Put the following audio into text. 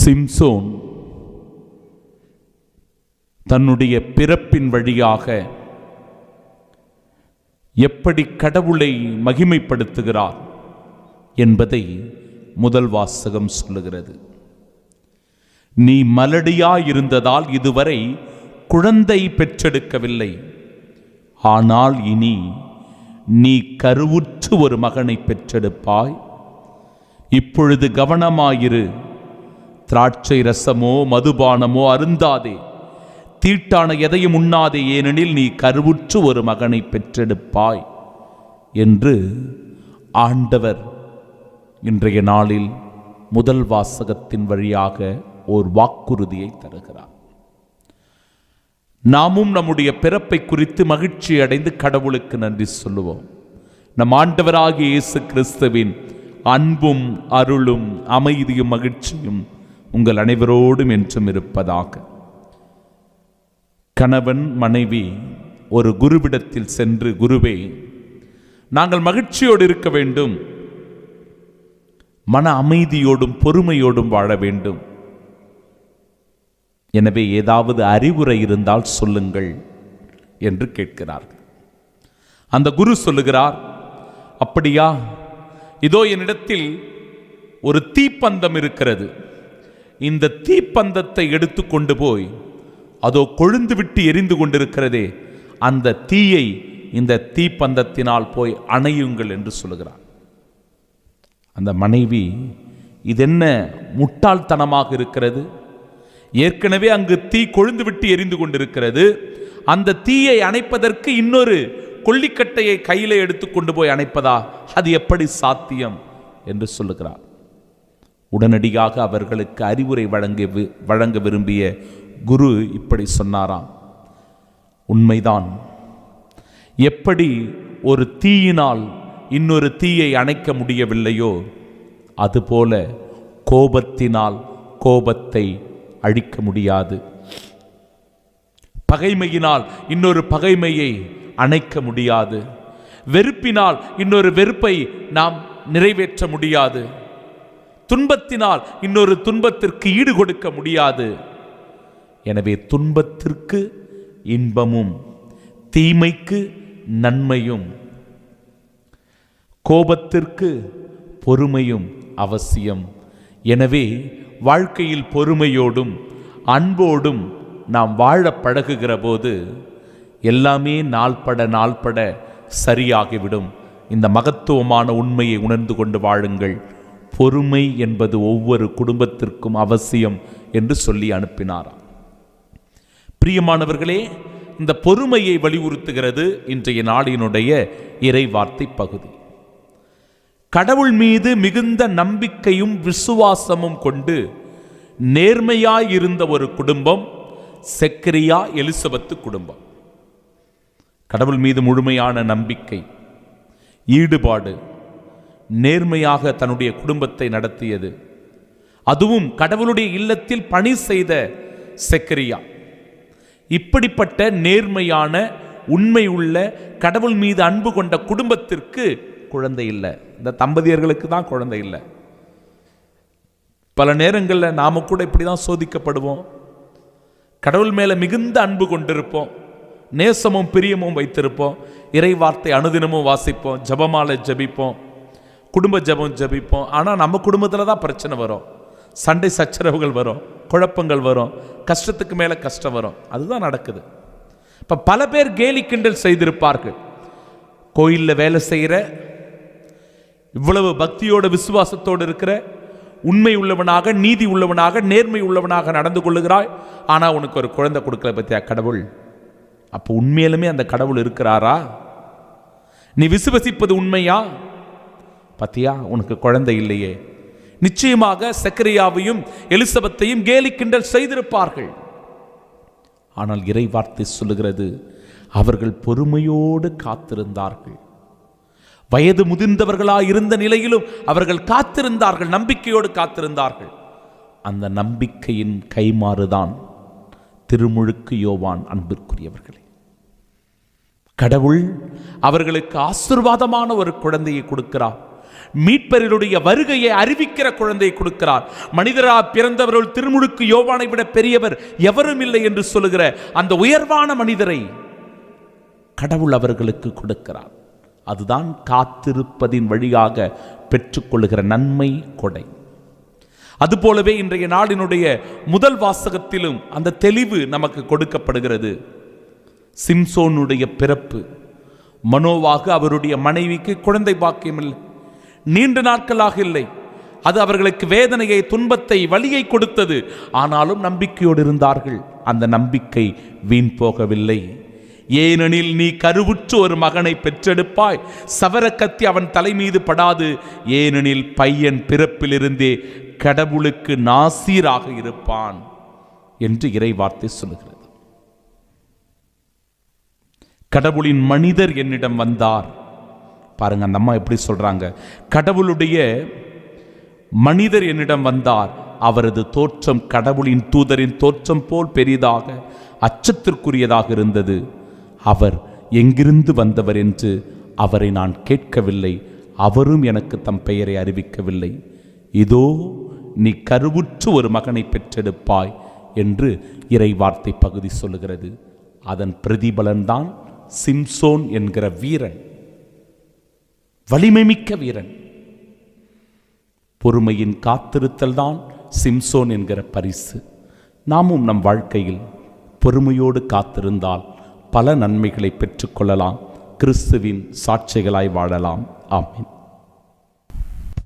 சிம்சோன் தன்னுடைய பிறப்பின் வழியாக எப்படி கடவுளை மகிமைப்படுத்துகிறார் என்பதை முதல் வாசகம் சொல்லுகிறது. நீ மலடியாயிருந்ததால் இதுவரை குழந்தை பெற்றெடுக்கவில்லை, ஆனால் இனி நீ கருவுற்று ஒரு மகனை பெற்றெடுப்பாய். இப்பொழுது கவனமாயிரு, திராட்சை ரசமோ மதுபானமோ அருந்தாதே, தீட்டான எதையும் உண்ணாதே, ஏனெனில் நீ கருவுற்று ஒரு மகனை பெற்றெடுப்பாய் என்று ஆண்டவர் இன்றைய நாளில் முதல் வாசகத்தின் வழியாக ஒரு வாக்குறுதியை தருகிறார். நாமும் நம்முடைய பிறப்பை குறித்து மகிழ்ச்சி அடைந்து கடவுளுக்கு நன்றி சொல்லுவோம். நம் ஆண்டவராகிய இயேசு கிறிஸ்துவின் அன்பும் அருளும் அமைதியும் மகிழ்ச்சியும் உங்கள் அனைவரோடும் என்றும் இருப்பதாக. கணவன் மனைவி ஒரு குருவிடத்தில் சென்று, குருவே, நாங்கள் மகிழ்ச்சியோடு இருக்க வேண்டும், மன அமைதியோடும் பொறுமையோடும் வாழ வேண்டும், எனவே ஏதாவது அறிவுரை இருந்தால் சொல்லுங்கள் என்று கேட்கிறார்கள். அந்த குரு சொல்லுகிறார், அப்படியா, இதோ என்னிடத்தில் ஒரு தீப்பந்தம் இருக்கிறது, இந்த தீப்பந்தத்தை எடுத்துக்கொண்டு போய் அதோ கொழுந்து விட்டு எரிந்து கொண்டிருக்கிறதே, அந்த தீயை இந்த தீப்பந்தத்தினால் போய் அணையுங்கள் என்று சொல்லுகிறார். அந்த மனைவி, இதென்ன முட்டாள்தனமாக இருக்கிறது, ஏற்கனவே அங்கு தீ கொழுந்து விட்டு எரிந்து கொண்டிருக்கிறது, அந்த தீயை அணைப்பதற்கு இன்னொரு கொல்லிக்கட்டையை கையில எடுத்துக்கொண்டு போய் அணைப்பதா, அது எப்படி சாத்தியம் என்று சொல்லுகிறார். உடனடியாக அவர்களுக்கு அறிவுரை வழங்க விரும்பிய குரு இப்படி சொன்னாராம், உண்மைதான், எப்படி ஒரு தீயினால் இன்னொரு தீயை அணைக்க முடியவில்லையோ அதுபோல கோபத்தினால் கோபத்தை அழிக்க முடியாது, பகைமையினால் இன்னொரு பகைமையை அணைக்க முடியாது, வெறுப்பினால் இன்னொரு வெறுப்பை நாம் நிறைவேற்ற முடியாது, துன்பத்தினால் இன்னொரு துன்பத்திற்கு ஈடு கொடுக்க முடியாது. எனவே துன்பத்திற்கு இன்பமும் தீமைக்கு நன்மையும் கோபத்திற்கு பொறுமையும் அவசியம். எனவே வாழ்க்கையில் பொறுமையோடும் அன்போடும் நாம் வாழ பழகுகிற போது எல்லாமே நாள்பட சரியாகிவிடும். இந்த மகத்துவமான உண்மையை உணர்ந்து கொண்டு வாழுங்கள். பொறுமை என்பது ஒவ்வொரு குடும்பத்திற்கும் அவசியம் என்று சொல்லி அனுப்பினாராம். பிரியமானவர்களே, இந்த பொறுமையை வலியுறுத்துகிறது இன்றைய நாளினுடைய இறைவார்த்தை பகுதி. கடவுள் மீது மிகுந்த நம்பிக்கையும் விசுவாசமும் கொண்டு நேர்மையாயிருந்த ஒரு குடும்பம் செக்கரியா எலிசபெத்து குடும்பம். கடவுள் மீது முழுமையான நம்பிக்கை, ஈடுபாடு, நேர்மையாக தன்னுடைய குடும்பத்தை நடத்தியது, அதுவும் கடவுளுடைய இல்லத்தில் பணி செய்த செக்கரியா. இப்படிப்பட்ட நேர்மையான உண்மை உள்ள கடவுள் மீது அன்பு கொண்ட குடும்பத்திற்கு குழந்தை இல்லை. இந்த தம்பதியர்களுக்கு தான் குழந்தை இல்லை. பல நேரங்களில் நாம கூட இப்படி தான் சோதிக்கப்படுவோம். கடவுள் மேலே மிகுந்த அன்பு கொண்டிருப்போம், நேசமும் பிரியமும் வைத்திருப்போம், இறை வார்த்தை அனுதினமும் வாசிப்போம், ஜபமாலை ஜபிப்போம், குடும்ப ஜபம் ஜபிப்போம். ஆனால் நம்ம குடும்பத்தில் தான் பிரச்சனை வரும், சண்டை சச்சரவுகள் வரும், குழப்பங்கள் வரும், கஷ்டத்துக்கு மேலே கஷ்டம் வரும். அதுதான் நடக்குது. இப்போ பல பேர் கேலி கிண்டல் செய்திருப்பார்கள். கோயிலில் வேலை செய்கிற, இவ்வளவு பக்தியோட விசுவாசத்தோடு இருக்கிற, உண்மை உள்ளவனாக, நீதி உள்ளவனாக, நேர்மை உள்ளவனாக நடந்து கொள்ளுகிறாய், ஆனால் உனக்கு ஒரு குழந்தை கொடுக்கல பத்தியா கடவுள். அப்போ உண்மையிலுமே அந்த கடவுள் இருக்கிறாரா? நீ விசுவசிப்பது உண்மையா? பத்தியா உனக்கு குழந்தை இல்லையே. நிச்சயமாக செக்கரியாவையும் எலிசபெத்தையும் கேலி கிண்டல் செய்திருப்பார்கள். ஆனால் இறை வார்த்தை சொல்லுகிறது, அவர்கள் பொறுமையோடு காத்திருந்தார்கள். வயது முதிர்ந்தவர்களாக இருந்த நிலையிலும் அவர்கள் காத்திருந்தார்கள், நம்பிக்கையோடு காத்திருந்தார்கள். அந்த நம்பிக்கையின் கைமாறுதான் திருமுழுக்கு யோவான். அன்பிற்குரியவர்களே, கடவுள் அவர்களுக்கு ஆசீர்வாதமான ஒரு குழந்தையை கொடுக்கிறார். மீட்பருடைய வருகையை அறிவிக்கிற குழந்தையை கொடுக்கிறார். மனிதரா பிறந்தவர்கள் திருமுழுக்கு யோவானை விட பெரியவர் எவரும் இல்லை என்று சொல்லுகிற அந்த உயர்வான மனிதரை கடவுள் அவர்களுக்கு கொடுக்கிறார். அதுதான் காத்திருப்பதின் வழியாக பெற்றுக்கொள்ளுகிற நன்மை கொடை. அதுபோலவே இன்றைய நாளினுடைய முதல் வாசகத்திலும் அந்த தெளிவு நமக்கு கொடுக்கப்படுகிறது. சிம்சோனுடைய பிறப்பு. மனோவாக அவருடைய மனைவிக்கு குழந்தை பாக்கியம் இல்லை, நீண்ட நாட்களாக இல்லை. அது அவர்களுக்கு வேதனையை, துன்பத்தை, வலியை கொடுத்தது. ஆனாலும் நம்பிக்கையோடு இருந்தார்கள். அந்த நம்பிக்கை வீண் போகவில்லை. ஏனெனில் நீ கருவுற்று ஒரு மகனை பெற்றெடுப்பாய், சவர கத்தி அவன் தலை மீது படாது. ஏனெனில் பையன் பிறப்பிலிருந்தே கடவுளுக்கு நாசீராக இருப்பான் என்று இறை வார்த்தை சொல்லுகிறது. கடவுளின் மனிதர் என்னிடம் வந்தார். பாருங்க, அந்த அம்மா எப்படி சொல்றாங்க. கடவுளுடைய மனிதர் என்னிடம் வந்தார், அவரது தோற்றம் கடவுளின் தூதரின் தோற்றம் போல் பெரிதாக அச்சத்திற்குரியதாக இருந்தது. அவர் எங்கிருந்து வந்தவர் என்று அவரை நான் கேட்கவில்லை, அவரும் எனக்கு தம் பெயரை அறிவிக்கவில்லை. இதோ நீ கருவுற்று ஒரு மகனை பெற்றெடுப்பாய் என்று இறை வார்த்தை பகுதி சொல்லுகிறது. அதன் பிரதிபலன்தான் சிம்சோன் என்கிற வீரன், வலிமை மிக்க வீரன். பொறுமையின் காத்திருத்தல் தான் சிம்சோன் என்கிற பரிசு. நாமும் நம் வாழ்க்கையில் பொறுமையோடு காத்திருந்தால் பல நன்மைகளை பெற்றுக்கொள்ளலாம், கிறிஸ்துவின் சாட்சிகளாய் வாழலாம். ஆமென்.